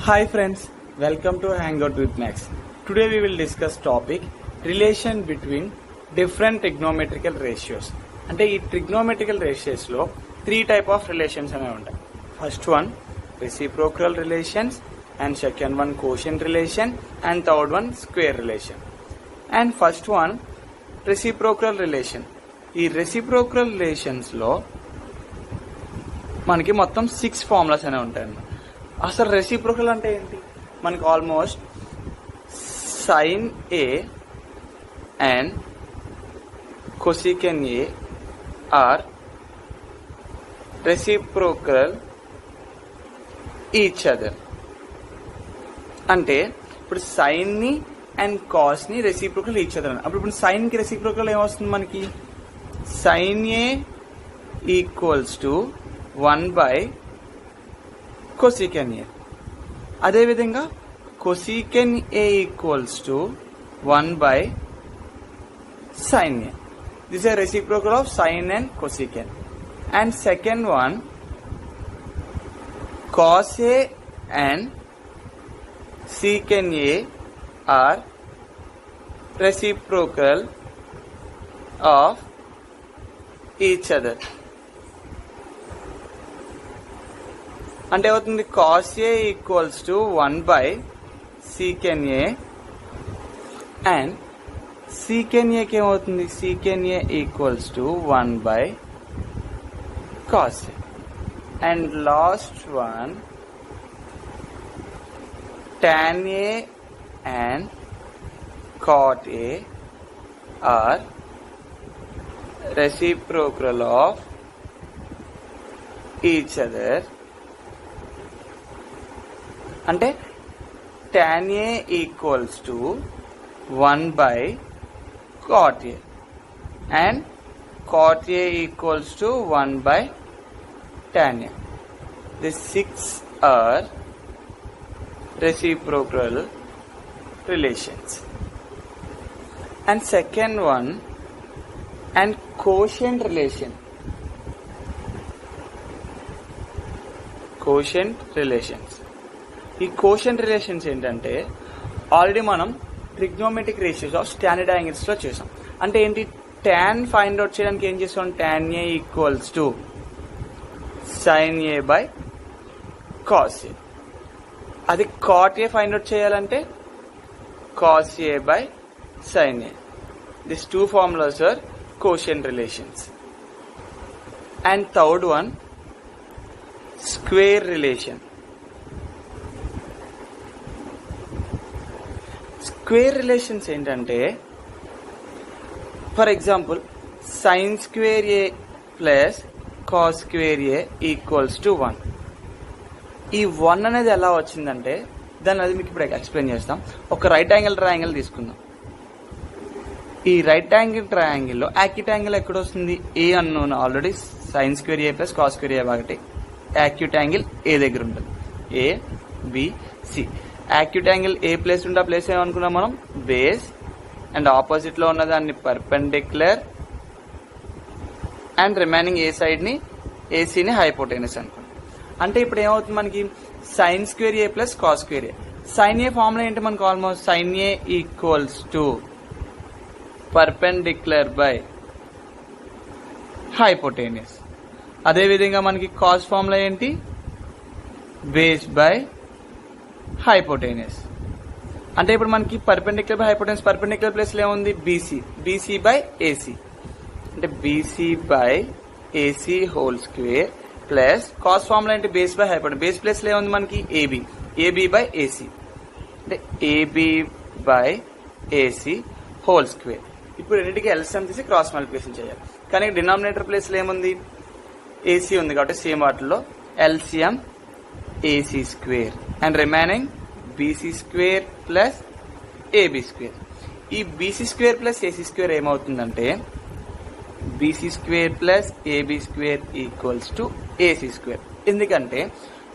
Hi friends, welcome to Hangout with Max. Today we will discuss topic relation between different trigonometrical ratios. అంటే ఈ trigonometrical ratios లో 3 type of relations అనేవి ఉంటాయి. First one reciprocal relations, and second one quotient relation, and third one square relation. And first one reciprocal relation. ఈ reciprocal relations లో మనకి మొత్తం 6 formulas అనేవి ఉంటాయి అన్నమాట. అసలు రెసిప్రోకల్ అంటే ఏంటి? మనకి almost sine A and cosecant A are reciprocal each other. అంటే ఇప్పుడు సైన్ ని అండ్ కాస్ ని రెసిప్రోకల్ ఈచ్ అదర్. అప్పుడు ఇప్పుడు సైన్ కి రెసిప్రోకల్ ఏమొస్తుంది మనకి? Sine A equals to 1 cosecant A. అదేవిధంగా cosecant A equals to 1 sine A. This is reciprocal of sine and cosecant. And second one cos A and secant A are reciprocal of each other. అంటే అవుతుంది cos A equals to 1 secant A and secant ఏకి ఏమవుతుంది? Secant A equals to 1 cos A. And last one tan A and cot A are reciprocal of each other. అంటే tan A equals to 1 cot A and cot A equals to 1 tan A. The 6 are reciprocal relations. And second one, and quotient relation. Quotient relations. ఈ quotient relations ఏంటంటే already మనం trigonometric ratios of standard angles లో చేసాం. అంటే ఏంటి? tan find out చేయడానికి ఏం చేస్తాం? tan A equals to sine A by cos A. అది కాట్ ఏ ఫైండ్ అవుట్ చేయాలంటే cos A by sine A. This two formulas are quotient relations. And third one square relation. Square relations ఏంటంటే for example sine square A plus cos square A equals to 1. ఈ 1 అనేది ఎలా వచ్చిందంటే దాన్ని అది మీకు ఇప్పుడు ఎక్స్ప్లెయిన్ చేస్తాం. ఒక రైట్ యాంగిల్ ట్రయాంగిల్ తీసుకుందాం. ఈ రైట్ యాంగిల్ ట్రయాంగిల్లో యాక్యూట్ యాంగిల్ ఎక్కడ వస్తుంది? ఏ అన్నోన్ already sin square A plus cos square A ఒకటి. యాక్యూట్ యాంగిల్ ఏ దగ్గర ఉంటుంది. A B C. Acute angle A place ఉంటే ఆ ప్లేస్ ఏమనుకున్నాం మనం? బేస్. అండ్ ఆపోజిట్ లో ఉన్న దాన్ని perpendicular and remaining a side ని ఏసీని హైపోటెనస్ అనుకున్నాం. అంటే ఇప్పుడు ఏమవుతుంది మనకి? Sine square A plus cos square A. Sine A formula ఏంటి మనకు? Almost sine A equals to perpendicular by hypotenuse. అదేవిధంగా మనకి కాస్ ఫార్ములా ఏంటి? Base by hypotenuse. అంటే ఇప్పుడు మనకి perpendicular by hypotenuse, perpendicular place లో ఏముంది? బీసీ. BC by AC. అంటే BC by AC whole square plus cos formula ఏంటి? Base by hypotenuse. Base place లో ఏముంది మనకి? ఏబి. AB by AC. అంటే AB by AC whole square. ఇప్పుడు రెండింటికి ఎల్సిఎం తీసి క్రాస్ మల్టిప్లికేషన్ చేయాలి. కానీ డినామినేటర్ ప్లేస్ లో ఏముంది? ఏసీ ఉంది కాబట్టి సేమ్ వాటిలో LCM AC square and remaining BC square plus AB square. ఈ BC square plus AC square ఏమవుతుందంటే BC square plus AB square equals to AC square. ఎందుకంటే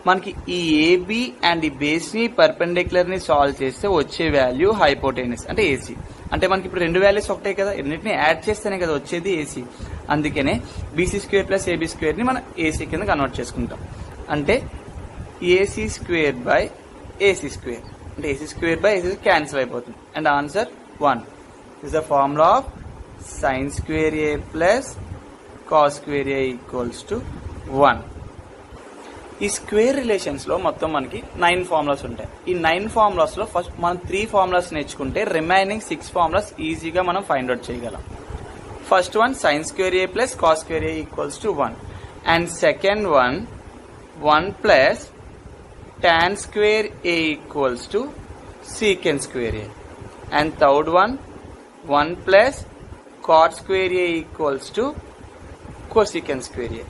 మనకి ఈ ఏబి అండ్ ఈ బేస్ ని పర్పెండిక్యులర్ ని సాల్వ్ చేస్తే వచ్చే వాల్యూ హైపోటెనస్ అంటే ఏసీ. అంటే మనకి ఇప్పుడు రెండు వాల్యూస్ ఒకటే కదా, రెండింటిని యాడ్ చేస్తేనే కదా వచ్చేది ఏసీ. అందుకనే BC square plus AB square ని మనం ఏసీ కింద కన్వర్ట్ చేసుకుంటాం. అంటే AC square by AC square, అంటే AC square by AC cancel అయిపోతుంది. And answer 1 is the formula of sine square A plus cos square A equals to 1. ఈ square relations లో మొత్తం మనకి 9 ఫార్ములాస్ ఉంటాయి. ఈ 9 ఫార్ములాస్ లో ఫస్ట్ మనం 3 ఫార్ములాస్ నేర్చుకుంటే రిమైనింగ్ 6 ఫార్ములాస్ ఈజీగా మనం ఫైండ్ అవుట్ చేయగలం. First one sine square A plus cos square A equals to 1, and second one 1 plus tan square a equals to secant square a, and third one 1 plus cot square a equals to cosecant square a.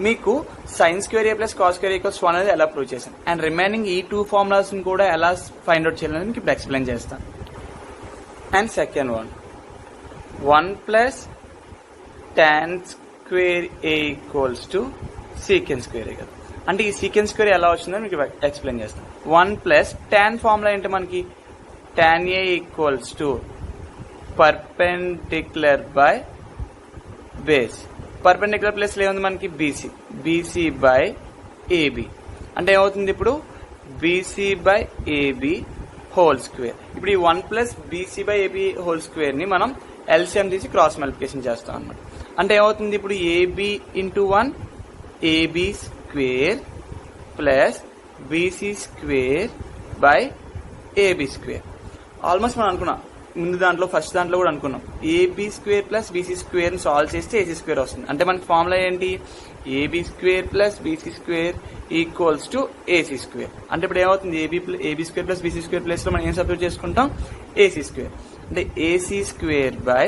మీకు sign square A plus cos square equals 1 అనేది ఎలా prove చేశాను, and remaining ఈ 2 formulas కూడా ఎలా find out చేయాలని మీకు ఇప్పుడు ఎక్స్ప్లెయిన్ చేస్తాను. And second one 1 plus tan square a equals to secant square a కదా. అంటే ఈ సీకెన్స్ స్క్వేర్ ఎలా వచ్చిందో మీకు ఎక్స్ప్లెయిన్ చేస్తాను. 1 ప్లస్ tan ఫార్ములా ఏంటి మనకి, tan a equals to perpendicular by base. Perpendicular place లో ఏముంది మనకి బీసీ, బీసీ బై ఏబి. అంటే ఏమవుతుంది ఇప్పుడు BC by AB whole square. ఇప్పుడు ఈ 1 plus BC by AB whole square ని మనం ఎల్సిఎం తీసి క్రాస్ మల్టిప్లికేషన్ చేస్తాం అన్నమాట. అంటే ఏమవుతుంది ఇప్పుడు AB into 1 AB square plus BC square by AB square. Almost మనం అనుకున్నాం ముందు దాంట్లో, ఫస్ట్ దాంట్లో కూడా అనుకున్నాం AB square plus BC square ని సాల్వ్ చేస్తే ఏసీ స్క్వేర్ వస్తుంది. అంటే మనకి ఫార్ములా ఏంటి, AB square plus BC square equals to AC square. అంటే ఇప్పుడు ఏమవుతుంది AB square plus BC square place లో మనం ఏం సబ్స్టిట్యూట్ చేసుకుంటాం, ఏసీ స్క్వేర్. అంటే AC square by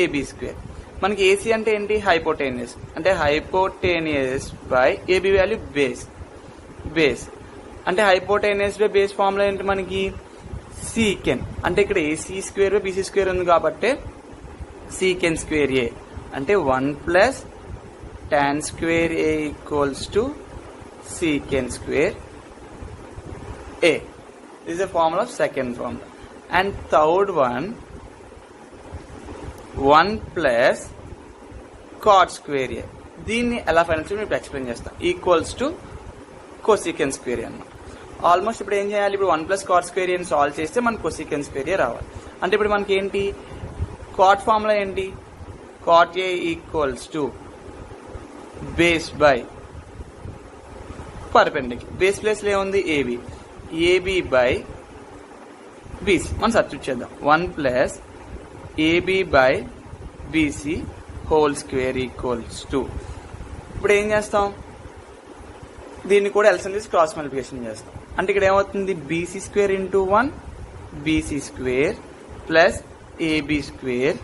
AB square. మనకి ఏసీ అంటే ఏంటి, హైపోటేనియస్. అంటే hypotenuse by AB value base. Base అంటే హైపోటేనియస్ బై బేస్ ఫార్ములా ఏంటి మనకి సీకెన్. అంటే ఇక్కడ AC square by BC square ఉంది కాబట్టి సీకెన్ స్క్వేర్ ఏ. అంటే 1 plus tan square A equals to secant square A. This is the formula of second formula. And third one 1 plus cot square A. దీన్ని ఎలా final చేయాలి ఇప్పుడు explain చేస్తాం. Equals to cosecant square ఏ అన్నమాట. Almost ఇప్పుడు ఏం చేయాలి, ఇప్పుడు 1 ప్లస్ కాట్ స్క్వేర్ ఏని సాల్వ్ చేస్తే మనకు కోసికెన్ స్క్వేర్ ఏ రావాలి. అంటే ఇప్పుడు మనకి ఏంటి కాట్ ఫార్ములా ఏంటి, cot A equals to base by perpendicular. Base place లో ఏముంది ఏబి, ఏబి బై బీసీ. మనం సబ్స్టిట్యూట్ చేద్దాం. 1 plus AB by BC whole square equals to. ఇప్పుడు ఏం చేస్తాం, దీన్ని కూడా ఎల్సిఎం తీసి క్రాస్ మల్టిప్లికేషన్ చేస్తాం. అంటే ఇక్కడ ఏమవుతుంది BC square into 1 BC square plus AB square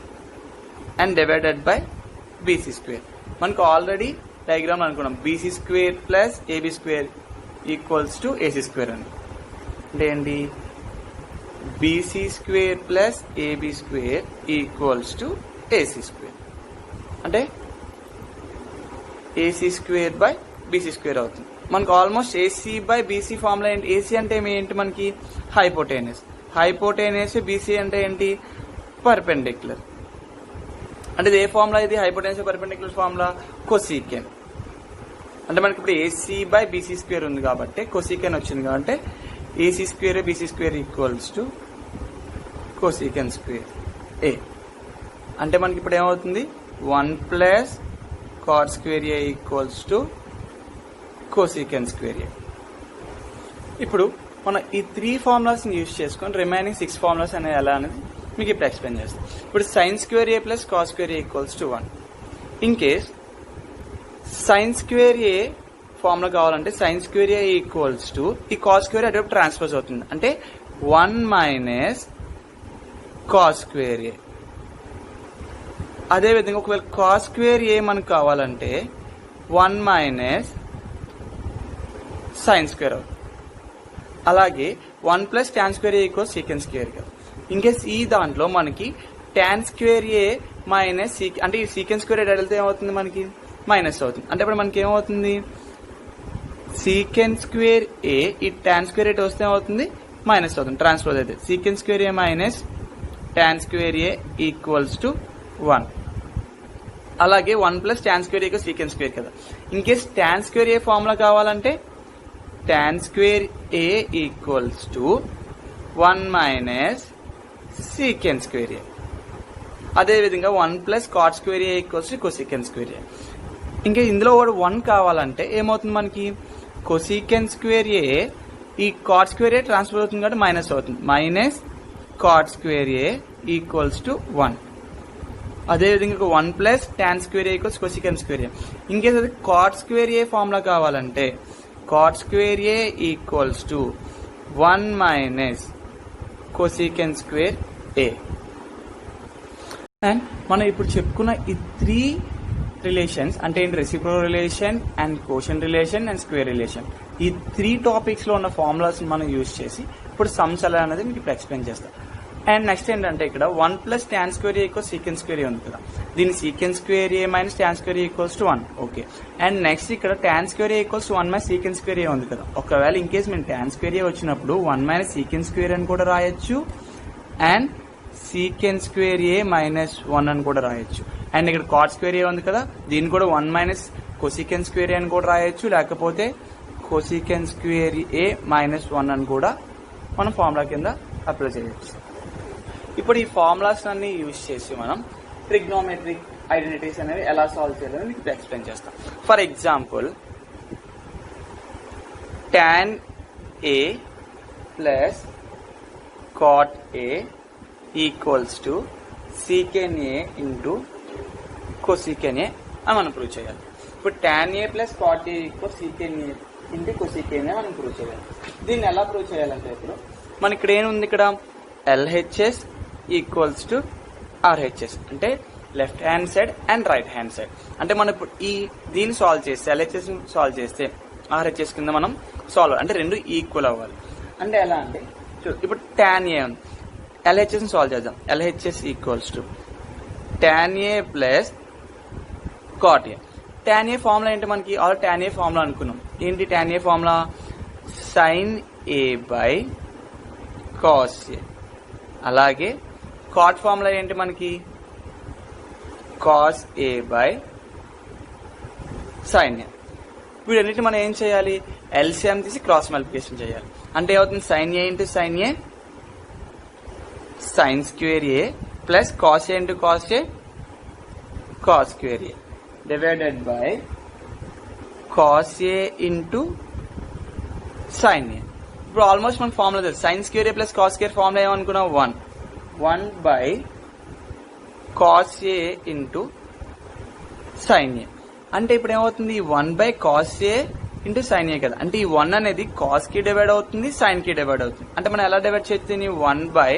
and divided by BC square. మనకు ఆల్రెడీ డయాగ్రామ్ అనుకున్నాం BC square plus AB square equals to AC square అని. అంటే ఏంటి BC square plus AB square equals to AC square. అంటే AC square by BC square అవుతుంది. మనకు almost AC by BC formula ఏంటి, AC అంటే ఏంటి మనకి హైపోటేనియస్, హైపోటేనియస్ బీసీ అంటే ఏంటి పర్పెండిక్యులర్. అంటే ఇది ఏ ఫార్ములా, ఇది హైపోటెన్సివ్ పర్పెండిక్యులర్ ఫార్ములా కొసీకెన్. అంటే మనకి ఇప్పుడు ఏసీ బై బీసీ స్క్వేర్ ఉంది కాబట్టి కొసీకెన్ వచ్చింది కాబట్టి AC square BC square equals to cosecant square A. అంటే మనకి ఇప్పుడు ఏమవుతుంది 1 plus cot square A equals to cosecant square A. ఇప్పుడు మనం ఈ 3 ఫార్ములాస్ యూజ్ చేసుకొని రిమైనింగ్ 6 ఫార్ములాస్ అనేది ఎలా అనేది మీకు ఇప్పుడు ఎక్స్ప్లెయిన్ చేస్తాం. ఇప్పుడు sine square A plus cos square A equals to 1. In case sine square A formula కావాలంటే sine square A equals to ఈ కాస్ స్క్వేర్ అటువైపు ట్రాన్స్పోజ్ అవుతుంది. అంటే 1 మైనస్ కాస్ స్క్వేర్ ఏ. అదేవిధంగా ఒకవేళ కాస్ స్క్వేర్ ఏ మనకు కావాలంటే 1 మైనస్ సైన్ స్క్వేర్ అవుతుంది. అలాగే 1 plus tan square A equals సీకెన్ square కదా. ఇంకేస్ ఈ దాంట్లో మనకి ట్యాన్ స్క్వేర్ ఏ మైనస్ అంటే ఈ సీకెన్ స్క్వేర్ వెళ్తే ఏమవుతుంది మనకి మైనస్ అవుతుంది. అంటే ఇప్పుడు మనకి ఏమవుతుంది సీకెన్ స్క్వేర్ ఏ ఈ ట్యాన్ స్క్వేర్ రేట్ వస్తే ఏమవుతుంది మైనస్ అవుతుంది ట్రాన్స్పోజ్ అయితే. సీకెన్ square A minus tan square a equals to 1. అలాగే 1 plus tan square a secant square కదా. In case tan square a formula కావాలంటే tan square a equals to 1 minus secant square a. అదేవిధంగా 1 plus cot square a equals to cosecant square a. ఇంకా ఇందులో కూడా 1 కావాలంటే ఏమవుతుంది మనకి cosecant square a ఈ cot square a ట్రాన్స్ఫర్ అవుతుంది కాబట్టి మైనస్ అవుతుంది. Minus cot square a equals to 1. అదేవిధంగా 1 plus tan square a equals cosecant square a. In case అది cot square a ఫార్ములా కావాలంటే cot square a equals to 1 minus cosecant square a. And మనం ఇప్పుడు చెప్పుకున్న ఈ 3 రిలేషన్స్ అంటే ఏంటి, reciprocal relation and quotient relation and square relation, ఈ 3 topics లో ఉన్న ఫార్ములాస్ మనం యూజ్ చేసి ఇప్పుడు సమ్స్ ఎలా అనేది మీకు ఇప్పుడు ఎక్స్ప్లెయిన్ చేస్తాం. అండ్ నెక్స్ట్ ఏంటంటే ఇక్కడ 1 plus tan square a equals secant square a ఉంది కదా, దీని secant square a minus tan square a equals to 1. Okay. And next ఇక్కడ tan square a equals 1 minus secant square a ఉంది కదా, ఒకవేళ ఇన్ కేస్ మేము tan square a వచ్చినప్పుడు 1 minus secant square అని కూడా రాయొచ్చు and secant square a minus 1 అని కూడా రాయొచ్చు. అండ్ ఇక్కడ cot square a ఉంది కదా, దీన్ని కూడా 1 మైనస్ cosecant square a అని కూడా రాయొచ్చు, లేకపోతే cosecant square a మైనస్ 1 అని కూడా మనం ఫార్ములా కింద అప్లై చేయొచ్చు. ఇప్పుడు ఈ ఫార్ములాస్ అన్ని యూజ్ చేసి మనం ట్రిగ్నోమెట్రిక్ ఐడెంటిటీస్ అనేవి ఎలా సాల్వ్ చేయాలని మీకు ఎక్స్ప్లెయిన్ చేస్తాం. For example tan a plus cot a equals to secant a into cosecant a అని మనం ప్రూవ్ చేయాలి. ఇప్పుడు tan a plus cot a equal secant a into cosecant a మనం ప్రూవ్ చేయాలి. దీన్ని ఎలా ప్రూవ్ చేయాలంటే ఇప్పుడు మన ఇక్కడ ఏముంది, ఇక్కడ LHS ఈక్వల్స్ టు RHS అంటే left hand side and right hand side. అంటే మనం ఇప్పుడు దీన్ని సాల్వ్ చేస్తే LHS సాల్వ్ చేస్తే RHS కింద మనం సాల్వ్ అంటే రెండు ఈక్వల్ అవ్వాలి. అంటే ఎలా అంటే ఇప్పుడు tan a ఉంది, LHS సాల్వ్ చేద్దాం. LHS equals to tan a plus cot a. tan a formula ఏంటి మనకి, ఆల్ tan a ఫార్ములా అనుకున్నాం. ఏంటి tan a formula, sin a by cos a. అలాగే cot ఫార్ములా ఏంటి మనకి, cos a by sin a. వీటన్నిటి మనం ఏం చేయాలి, ఎల్సిఎం తీసి క్రాస్ మల్టిప్లికేషన్ చేయాలి. అంటే ఏమవుతుంది, sin a into sin a sin square a plus cos a into cos a cos square a divided by cos a into sin a. ఇప్పుడు almost మనకు ఫార్ములా తెలుసు, sin square a plus cos square formula ఏమనుకున్నాం, 1 by cos a into sin a. అంటే ఇప్పుడు ఏమవుతుంది, 1 by cos a into sin a కదా, అంటే ఈ 1 అనేది cos కి డివైడ్ అవుతుంది, sin కి డివైడ్ అవుతుంది. అంటే మనం ఎలా డివైడ్ చేస్తుంది, 1 by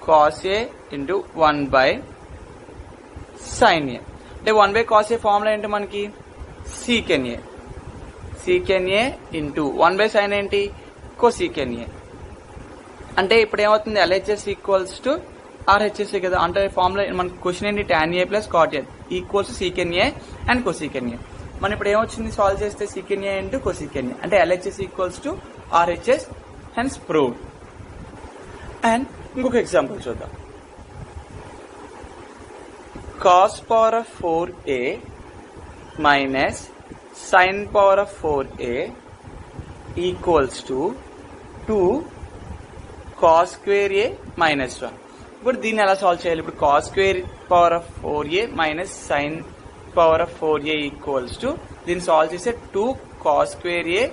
cos a into 1 by sin a. అంటే 1 బై cos a ఫార్ములా ఏంటి మనకి, secant a into 1 by sin ఏంటి, cosecant a. అంటే ఇప్పుడు ఏమవుతుంది, LHS ఈక్వల్స్ టు RHS కదా, అంటే ఫార్ములా మనకి క్వశ్చన్ ఏంటి, tan a plus cot a equals to secant a and cosecant a. మనం ఇప్పుడు ఏమొచ్చింది, సాల్వ్ చేస్తే secant a into cosecant a అంటే LHS equals to RHS hence proved. And ఇంకొక ఎగ్జాంపుల్ చూద్దాం. cos power of 4a minus sin power of 4a equals to 2 cos square a minus 1. ఇప్పుడు దీన్ని ఎలా సాల్వ్ చేయాలి, ఇప్పుడు cos square power of 4a minus sin power of 4a equals to దీన్ని solve చేస్తే 2 cos square a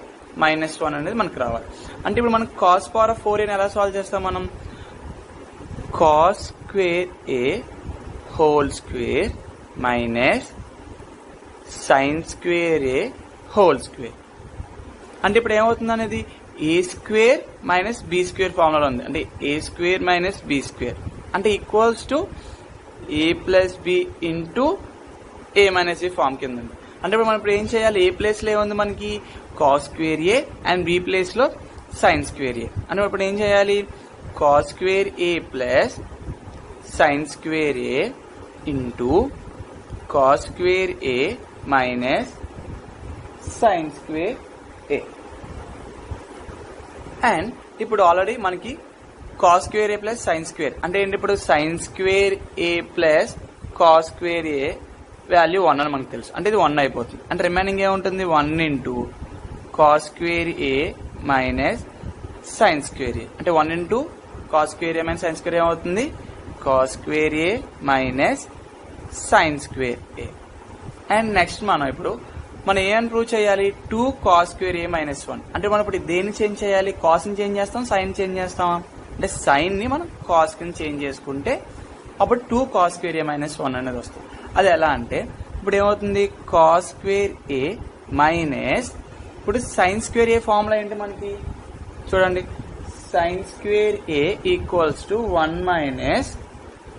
minus 1 అనేది మనకు రావాలి. అంటే ఇప్పుడు మనం cos power of 4a ఎలా సాల్వ్ చేస్తాం, మనం cos square a whole square minus sin square a whole square. అంటే ఇప్పుడు ఏమవుతుంది అనేది, a square minus b square formula ఉంది, అంటే a square minus b square అంటే equals to a plus b into a minus b form కింద ఉంది. అంటే ఇప్పుడు మనం ఇప్పుడు ఏం చేయాలి, a ప్లేస్ లో ఏముంది మనకి cos square a and b place లో sin స్క్వేర్ a. అంటే ఇప్పుడు ఏం చేయాలి, cos square a plus sin square a into cos square a minus sin square a. And ఇప్పుడు ఆల్రెడీ మనకి cos square A plus sine square అంటే ఏంటి? ఇప్పుడు sine square A plus cos square A value 1 అని మనకు తెలుసు, అంటే ఇది 1 అయిపోతుంది. అంటే రిమైనింగ్ ఏముంటుంది? 1 into cos square A minus sign square A, అంటే 1 into cos square A minus sine square ఏమవుతుంది? Cos square A minus sign square A. And next మనం ఏమని ప్రూవ్ చేయాలి? 2 కాస్ స్క్వేర్ ఏ మైనస్ 1 అంటే మనం ఇప్పుడు దేన్ని చేంజ్ చేయాలి? కాస్ ని చేంజ్ చేస్తాం, సైన్ చేంజ్ చేస్తామా? అంటే సైన్ ని మనం కాస్ కింద చేంజ్ చేసుకుంటే అప్పుడు 2 కాస్ స్క్వేర్ ఏ మైనస్ 1 అనేది వస్తుంది. అది ఎలా అంటే ఇప్పుడు ఏమవుతుంది? కాస్ స్క్వేర్ ఏ మైనస్, ఇప్పుడు సైన్ స్క్వేర్ ఏ ఫార్ములా ఏంటి మనకి? చూడండి, sine square A equals to 1 minus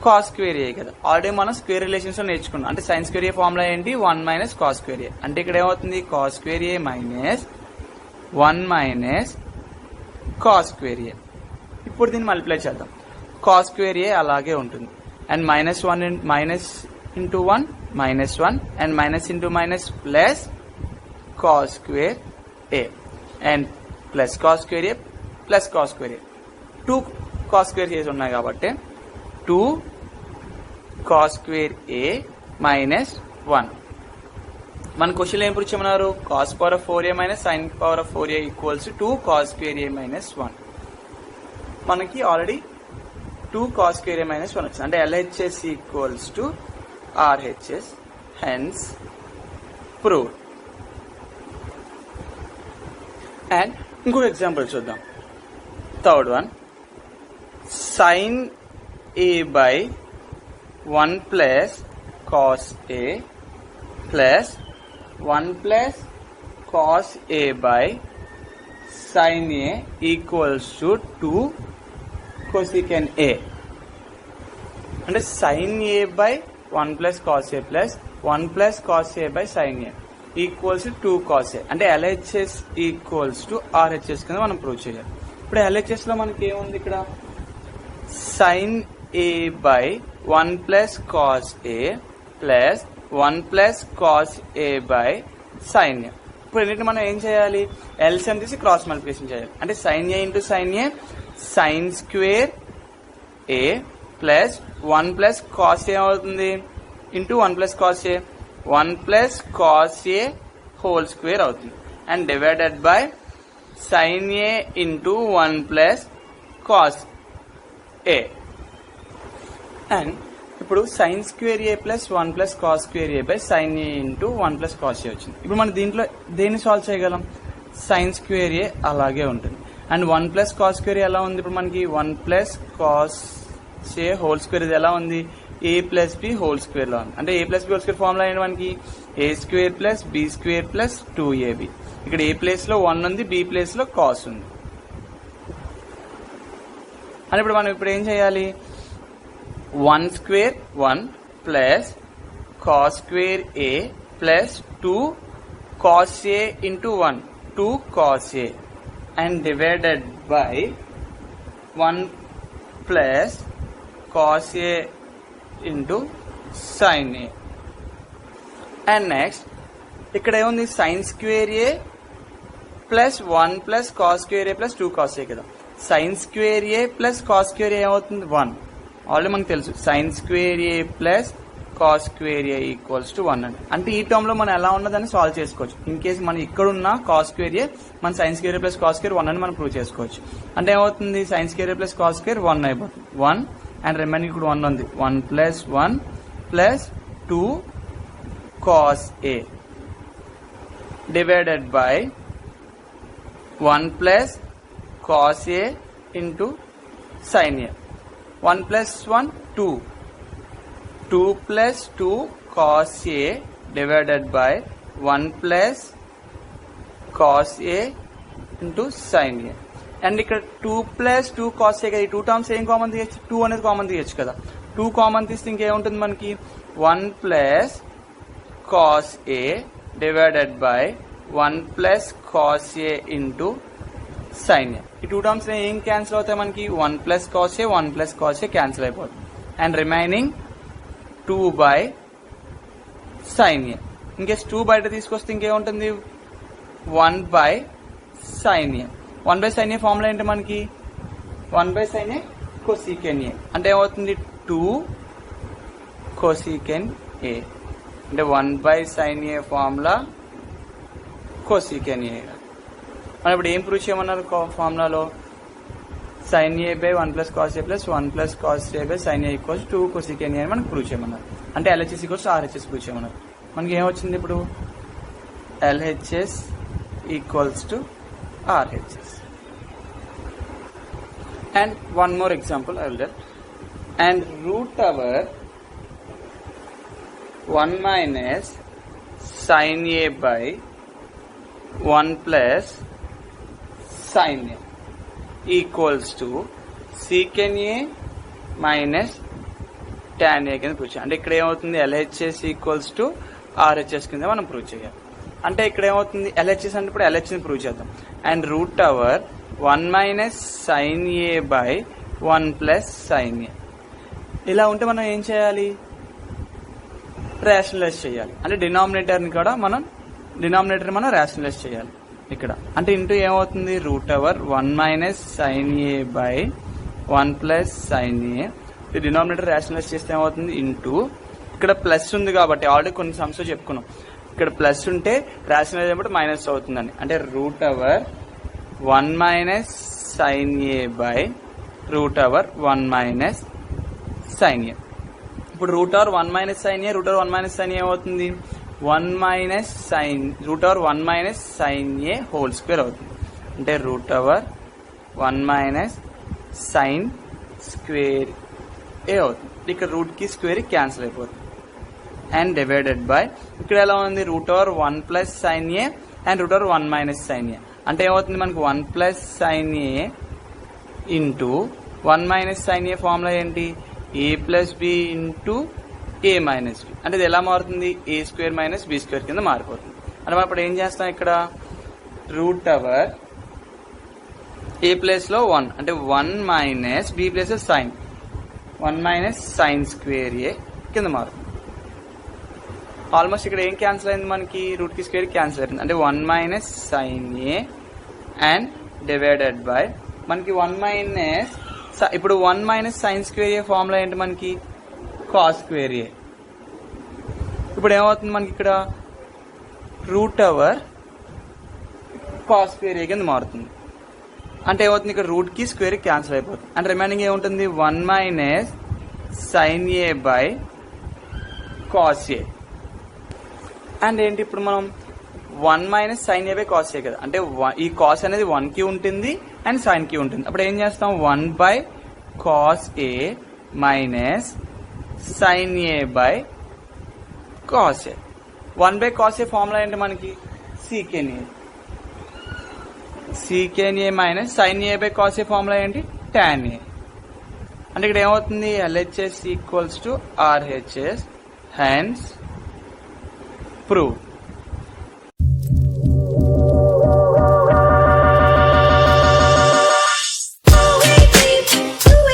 cos square A కదా. ఆల్రెడీ మనం స్క్వేర్ రిలేషన్స్ లో నేర్చుకున్నాం. అంటే సైన్ స్క్వేర్ ఏ ఫార్ములా ఏంటి? 1 మైనస్ కాస్ స్క్వేర్ ఏ. అంటే ఇక్కడ ఏమవుతుంది? Cos square A minus 1 minus cos square A. ఇప్పుడు దీన్ని మల్టిప్లై చేద్దాం. కాస్ స్క్వేర్ ఏ అలాగే ఉంటుంది. And minus into 1 minus 1 and minus into minus plus cos square A and plus cos square A plus cos square A. 2 cos square A's ఉన్నాయి కాబట్టి 2 cos square A minus 1. మన question ఏం పుచ్చామన్నారు? Cos power of 4a minus sine power of 4a equals 2 cos square A minus 1. మనకి ఆల్రెడీ 2 cos square A minus 1 వచ్చింది. అంటే LHS equals to RHS, hence prove. And ఇంకొక ఎగ్జాంపుల్ చూద్దాం. Third one, sine a by 1 plus cos a plus 1 plus cos a by sin a equals to 2 cosecant a. అంటే sin a by 1 plus cos a plus 1 plus cos a by sin a equals 2 cos a. అంటే LHS equals to RHS కింద మనం prove చేయాలి. ఇప్పుడు LHS లో మనకి ఏముంది? ఇక్కడ sin a by 1 plus cos a plus 1 plus cos a by sin a. ఇప్పుడు ఏంటంటే మనం ఏం చేయాలి? LCM తీసి క్రాస్ మల్టిప్లికేషన్ చేయాలి. అంటే sin a into sin a sin square a plus 1 plus cos a అవుతుంది into 1 plus cos a 1 plus cos a whole square అవుతుంది. And divided by sin a into 1 plus cos a. And ఇప్పుడు sine square A plus 1 plus cos square A by sine A into 1 plus cos A వచ్చింది. ఇప్పుడు మనం దీంట్లో దేన్ని solve చేయగలం? Sign square A అలాగే ఉంటుంది. అండ్ 1 ప్లస్ కాస్ స్క్వేర్ ఎలా ఉంది? ఇప్పుడు మనకి 1 plus cos A whole square ఇది ఎలా ఉంది? A plus B whole square లో ఉంది. అంటే A plus B whole square formula ఏంటి మనకి? A square plus B square plus 2ab. ఇక్కడ ఏ ప్లేస్ లో 1 ఉంది, బి ప్లేస్ లో కాస్ ఉంది. అని ఇప్పుడు మనం ఇప్పుడు ఏం చేయాలి? 1 square 1 plus cos square A plus 2 cos A into 1 2 cos A and divided by 1 plus cos A into sine A. And next ఇక్కడ ఏముంది? Sign square A plus 1 plus cos square A plus 2 cos A కదా. Sign square A plus cos square ఏ ఏమవుతుంది? 1. Already మనకు తెలుసు sign square A plus cos square A equals to 1 అండి. అంటే ఈ term లో మనం ఎలా ఉన్నదని సాల్వ్ చేసుకోవచ్చు. ఇన్ కేసు మనం ఇక్కడ ఉన్న కాస్ స్క్వేర్ ఏ మన sign square A plus cos square 1 అని మనం ప్రూవ్ చేసుకోవచ్చు. అంటే ఏమవుతుంది? Sign square A plus cos square 1 అయిపోతుంది. 1 అండ్ రిమైనింగ్ ఇక్కడ 1 ఉంది. 1 plus 1 plus 2 cos A divided by 1 plus cos A into sine A. 1 plus 1 2 2 plus 2 cos a divided by 1 plus cos a into sin a. And ఇక్కడ 2 plus 2 cos a కదా. ఈ 2 terms ఏం common తీయచ్చు? 2 అనేది common తీయచ్చు కదా. 2 common తీస్తే ఇంకేముంటుంది మనకి? 1 plus cos a divided by 1 plus cos a into sin a. ఈ 2 టర్మ్స్ ఏం క్యాన్సిల్ అవుతాయి మనకి? 1 plus cos A 1 plus cos A cancel అయిపోతుంది. And remaining 2 by sine A. In case 2 బయట తీసుకొస్తే ఇంకేముంటుంది? 1 by sine A. 1 by sine A formula ఏంటి మనకి? 1/sin A cosecant A అంటే ఏమవుతుంది 2 cosecant A అంటే 1/sin A formula cosecant A. మనం ఇప్పుడు ఏం ప్రూవ్ చేయమన్నారు ఫార్ములాలో sin A by 1 plus cos A plus 1 plus cos A by sin A equals 2 cosecant A అని మనకు ప్రూవ్ చేయమన్నారు. అంటే LHS equals RHS ప్రూవ్ చేయమన్నారు. మనకి ఏమొచ్చింది ఇప్పుడు LHS equals to RHS. And one more example I will tell. And root over 1 minus sin A by 1 plus sin A equals to secant A minus tan A కింద prove చేయాలి. అంటే ఇక్కడ ఏమవుతుంది LHS equals to RHS కింద మనం prove చేయాలి. అంటే ఇక్కడ ఏమవుతుంది LHS అంటే ఇప్పుడు LHS ని ప్రూవ్ చేద్దాం. And root over 1 minus sin A by 1 plus sin A ఇలా ఉంటే మనం ఏం చేయాలి రేషనలైజ్ చేయాలి. అంటే డినామినేటర్ని మనం రేషనలైజ్ చేయాలి ఇక్కడ. అంటే ఇంటూ ఏమవుతుంది root over 1 minus sin A by 1 plus sin A. ఈ డినామినేటర్ రేషనలైజ్ చేస్తే ఏమవుతుంది ఇంటూ ఇక్కడ ప్లస్ ఉంది కాబట్టి ఆల్రెడీ కొన్ని సమ్స్ చెప్పుకున్నాం. ఇక్కడ ప్లస్ ఉంటే రేషనలైజ్ అయినప్పుడు మైనస్ అవుతుందని. అంటే root over 1 minus sin A by root over 1 minus sin A. ఇప్పుడు root over 1 minus sin A root over 1 minus sin A ఏమవుతుంది 1 minus sin root over 1 minus sin A whole square అవుతుంది. అంటే root over 1 minus sin square A అవుతుంది. ఇక్కడ route కి square cancel అయిపోతుంది. And divided by ఇక్కడ ఎలా ఉంది root over 1 plus sin A and root over 1 minus sin A. అంటే ఏమవుతుంది మనకు 1 plus sin A into 1 minus sin A formula ఏంటి A plus B into A minus B. అంటే ఇది ఎలా మారుతుంది A square minus B square కింద మారిపోతుంది. అంటే మనం ఇప్పుడు ఏం చేస్తాం ఇక్కడ రూట్ ఓవర్ A ప్లేస్ లో 1 అంటే 1 minus B place sin 1 minus sin square A కింద మారుతుంది. ఆల్మోస్ట్ ఇక్కడ ఏం క్యాన్సిల్ అయింది మనకి రూట్ కి స్క్వేర్ క్యాన్సిల్ అయింది. అంటే 1 minus sin A and divided by మనకి 1 మైనస్ ఇప్పుడు 1 minus sin square A formula ఏంటి మనకి cos స్క్వేర్ A. ఇప్పుడు ఏమవుతుంది మనకి ఇక్కడ root over cos square A కింద మారుతుంది. అంటే ఏమవుతుంది ఇక్కడ రూట్ కి స్క్వేర్ క్యాన్సిల్ అయిపోతుంది. అంటే రిమైనింగ్ ఏముంటుంది 1 minus sin A by cos A. And ఏంటి ఇప్పుడు మనం 1 minus sin A by cos A కదా. అంటే ఈ cos అనేది 1 కి ఉంటుంది అండ్ sin కి ఉంటుంది. అప్పుడు ఏం చేస్తాం 1 by cos A minus sin A by cos A. 1 by cos A formula ఏంటి మనకి secant A. secant A minus sin A by cos A formula ఏంటి tan A. అంటే ఇక్కడ ఏమవుతుంది LHS equals to RHS hence prove.